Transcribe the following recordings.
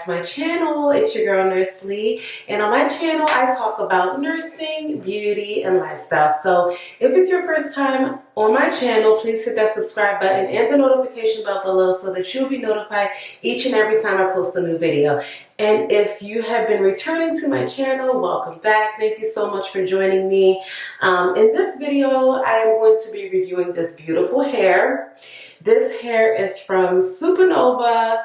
back to my channel. It's your girl Nurse Lee, and on my channel I talk about nursing, beauty, and lifestyle. So if it's your first time on my channel, please hit that subscribe button and the notification bell below so that you'll be notified each and every time I post a new video. And if you have been returning to my channel, welcome back. Thank you so much for joining me. In this video, I am going to be reviewing this beautiful hair. This hair is from Supernova.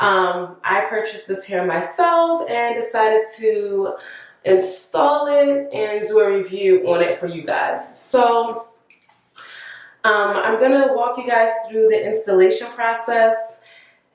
I purchased this hair myself and decided to install it and do a review on it for you guys. So I'm gonna walk you guys through the installation process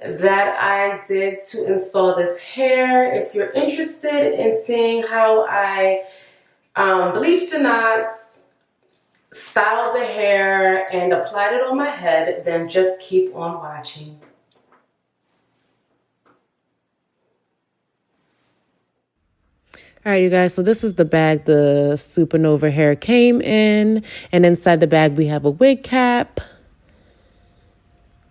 that I did to install this hair. If you're interested in seeing how I bleached the knots, styled the hair, and applied it on my head, then just keep on watching. All right, you guys, so this is the bag the Supernova hair came in. And inside the bag, we have a wig cap.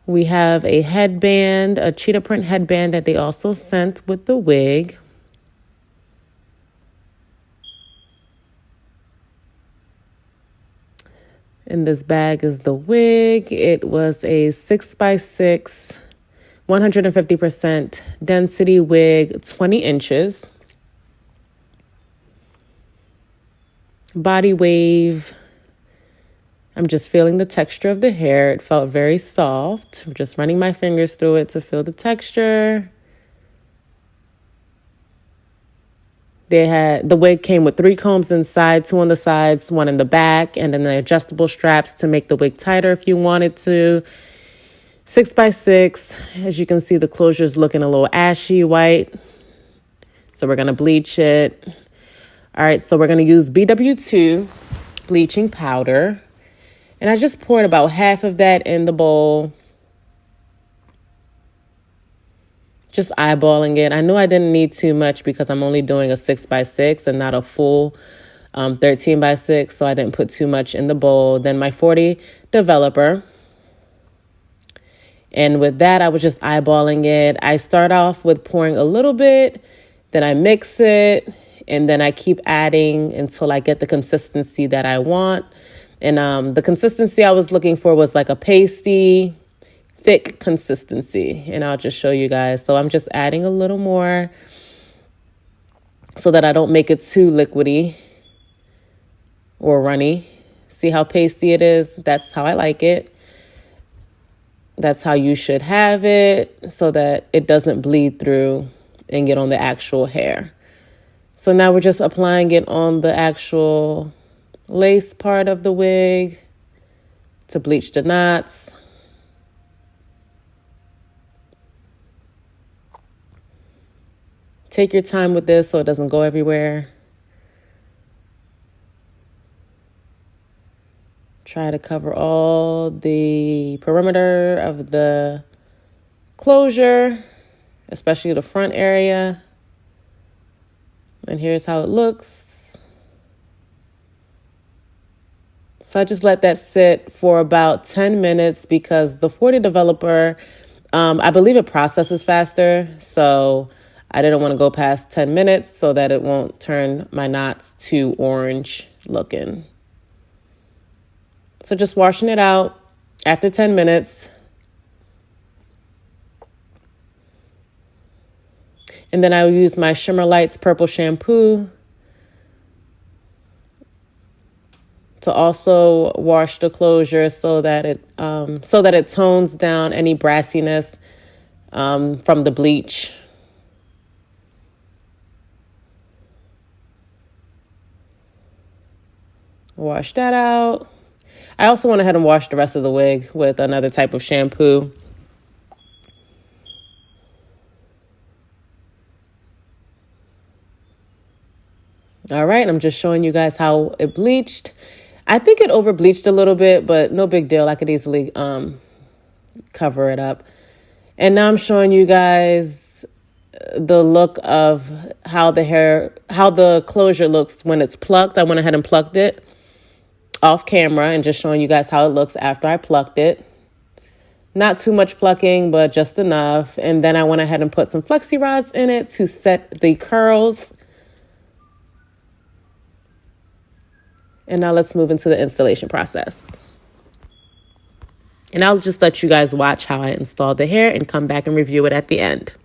We have a headband, a cheetah print headband that they also sent with the wig. And this bag is the wig. It was a 6x6, 150% density wig, 20 inches. Body wave. I'm just feeling the texture of the hair. It felt very soft. I'm just running my fingers through it to feel the texture. The wig came with 3 combs inside, 2 on the sides, 1 in the back, and then the adjustable straps to make the wig tighter if you wanted to. 6x6. As you can see, the closure is looking a little ashy white. So we're going to bleach it. All right, so we're going to use BW2 bleaching powder. And I just poured about half of that in the bowl. Just eyeballing it. I knew I didn't need too much because I'm only doing a 6x6 and not a full 13x6. So I didn't put too much in the bowl. Then my 40 developer. And with that, I was just eyeballing it. I start off with pouring a little bit. Then I mix it. And then I keep adding until I get the consistency that I want. And the consistency I was looking for was like a pasty, thick consistency. And I'll just show you guys. So I'm just adding a little more so that I don't make it too liquidy or runny. See how pasty it is? That's how I like it. That's how you should have it so that it doesn't bleed through and get on the actual hair. So now we're just applying it on the actual lace part of the wig to bleach the knots. Take your time with this so it doesn't go everywhere. Try to cover all the perimeter of the closure, especially the front area. And here's how it looks. So I just let that sit for about 10 minutes because the 40 developer, I believe it processes faster. So I didn't want to go past 10 minutes so that it won't turn my knots too orange looking. So just washing it out after 10 minutes. And then I will use my Shimmer Lights purple shampoo to also wash the closure so that it tones down any brassiness from the bleach. Wash that out. I also went ahead and washed the rest of the wig with another type of shampoo. All right, I'm just showing you guys how it bleached. I think it over bleached a little bit, but no big deal. I could easily cover it up. And now I'm showing you guys the look of how the closure looks when it's plucked. I went ahead and plucked it off camera and just showing you guys how it looks after I plucked it. Not too much plucking, but just enough. And then I went ahead and put some flexi rods in it to set the curls. And now let's move into the installation process. And I'll just let you guys watch how I install the hair and come back and review it at the end.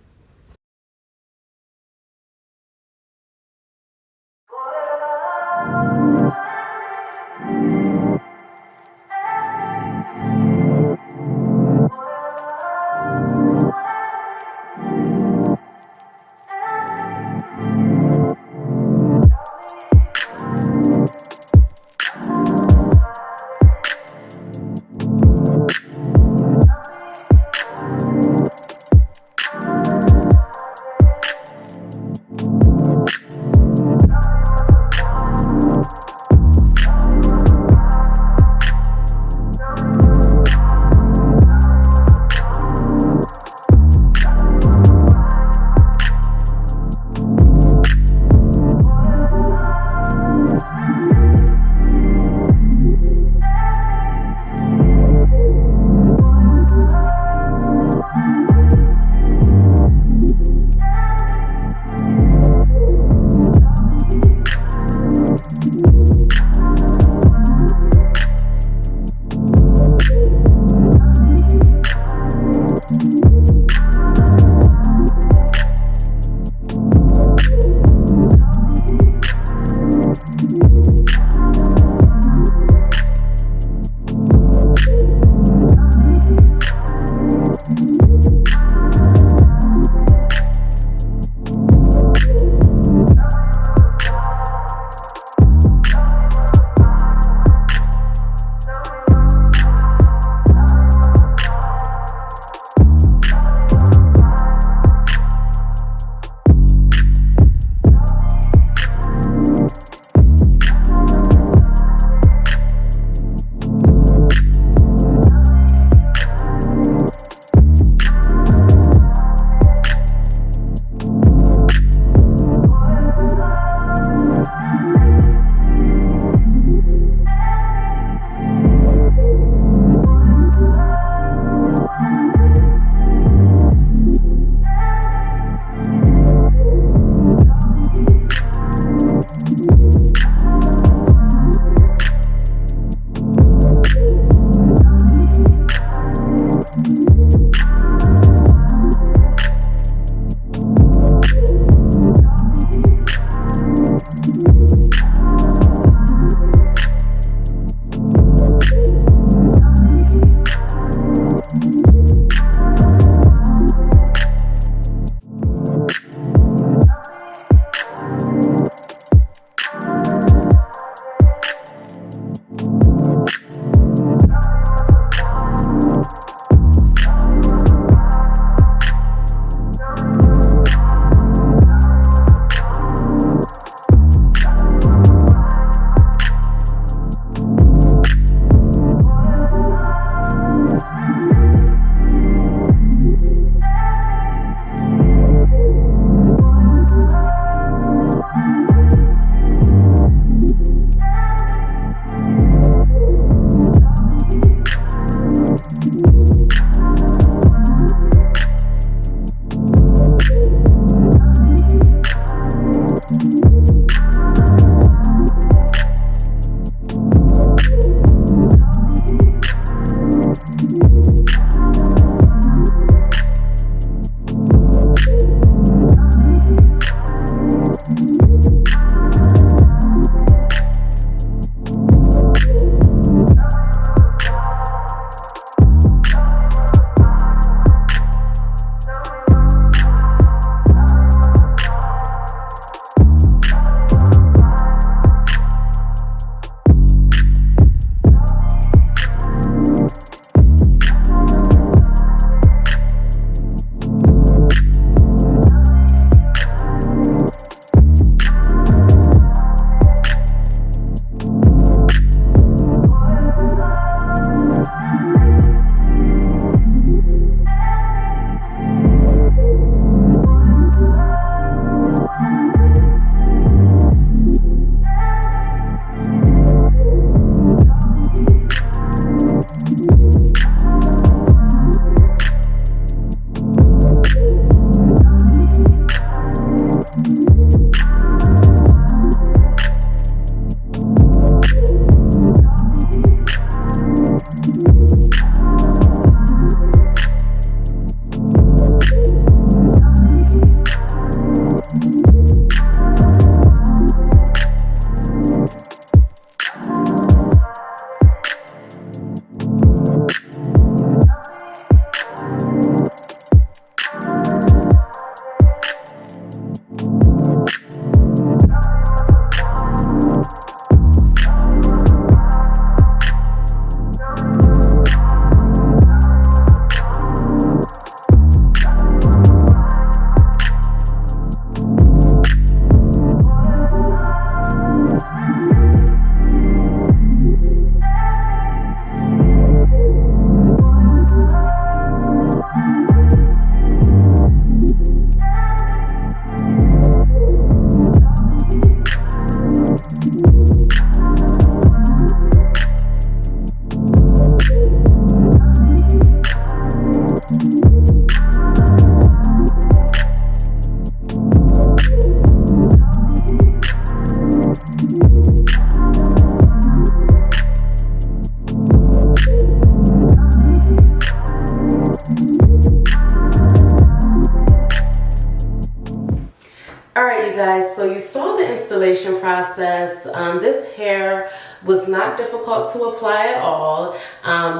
All right, you guys, so you saw the installation process. This hair was not difficult to apply at all.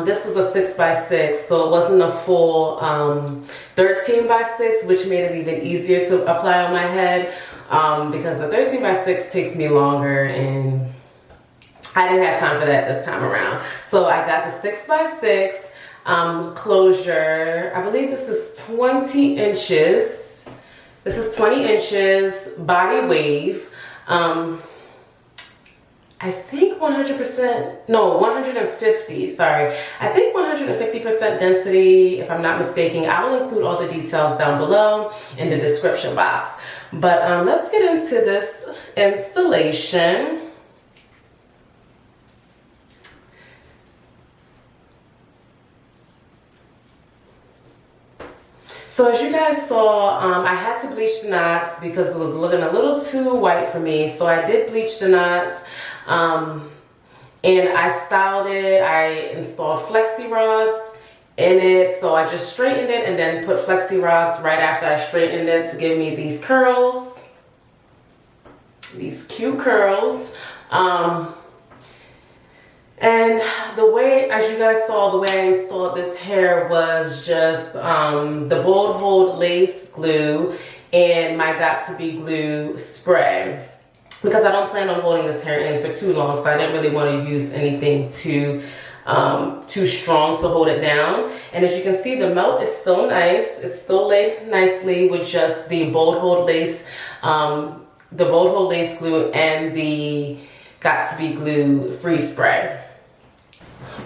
This was a 6x6, so it wasn't a full 13x6, which made it even easier to apply on my head, because the 13x6 takes me longer, and I didn't have time for that this time around. So I got the 6x6 closure. I believe this is 20 inches. This is 20 inches, body wave. I think 100%, no, 150, sorry. I think 150% density, if I'm not mistaken. I'll include all the details down below in the description box. But let's get into this installation. So as you guys saw, I had to bleach the knots because it was looking a little too white for me. So I did bleach the knots, and I styled it. I installed flexi rods in it. So I just straightened it and then put flexi rods right after I straightened it to give me these curls, these cute curls. And the way, as you guys saw, the way I installed this hair was just the Bold Hold lace glue and my Got2b glue spray. Because I don't plan on holding this hair in for too long, so I didn't really want to use anything too strong to hold it down. And as you can see, the melt is still nice. It's still laid nicely with just the Bold Hold lace, glue and the Got2b glue free spray.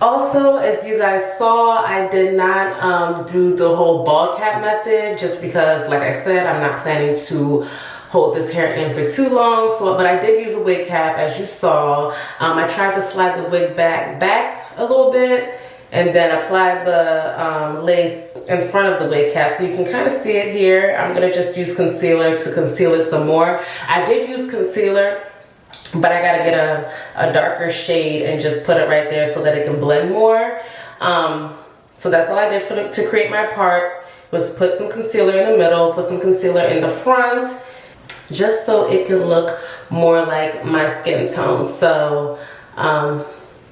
Also, as you guys saw, I did not do the whole ball cap method just because, like I said, I'm not planning to hold this hair in for too long. But I did use a wig cap, as you saw. I tried to slide the wig back a little bit and then apply the lace in front of the wig cap. So you can kind of see it here. I'm going to just use concealer to conceal it some more. I did use concealer, but I gotta get a darker shade and just put it right there so that it can blend more. So that's all I did to create my part, was put some concealer in the middle, put some concealer in the front, just so it can look more like my skin tone. So I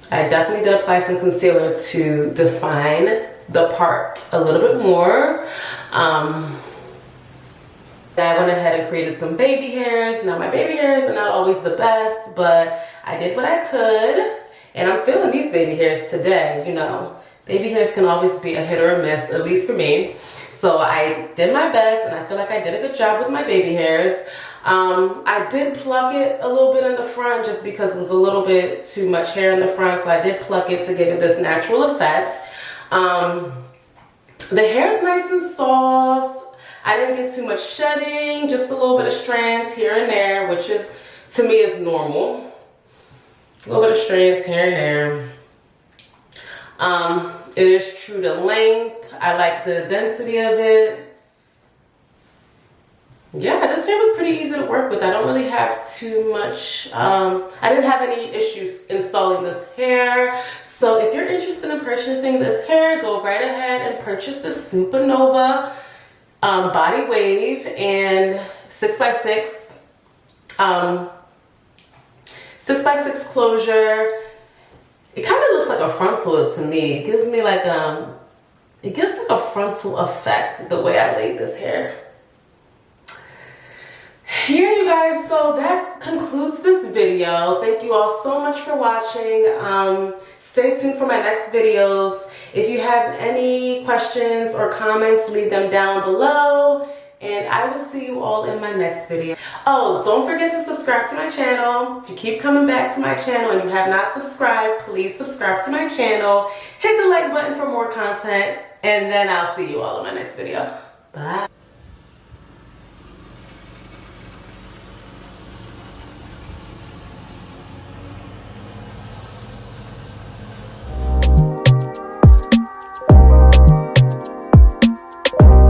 definitely did apply some concealer to define the part a little bit more. I went ahead and created some baby hairs. Now my baby hairs are not always the best, but I did what I could, and I'm feeling these baby hairs today. You know, baby hairs can always be a hit or a miss, at least for me. So I did my best, and I feel like I did a good job with my baby hairs. I did pluck it a little bit in the front just because it was a little bit too much hair in the front, so I did pluck it to give it this natural effect. The hair is nice and soft. I didn't get too much shedding, just a little bit of strands here and there, which is, to me, is normal. A little bit of strands here and there. It is true to length. I like the density of it. Yeah, this hair was pretty easy to work with. I don't really have too much, I didn't have any issues installing this hair. So if you're interested in purchasing this hair, go right ahead and purchase the Supernova body wave and 6x6 6x6 closure. It kind of looks like a frontal to me. It gives me like it gives like a frontal effect the way I laid this hair. Yeah, you guys, so that concludes this video. Thank you all so much for watching. Stay tuned for my next videos. If you have any questions or comments, leave them down below, and I will see you all in my next video. Oh, don't forget to subscribe to my channel. If you keep coming back to my channel and you have not subscribed, please subscribe to my channel. Hit the like button for more content, and then I'll see you all in my next video. Bye.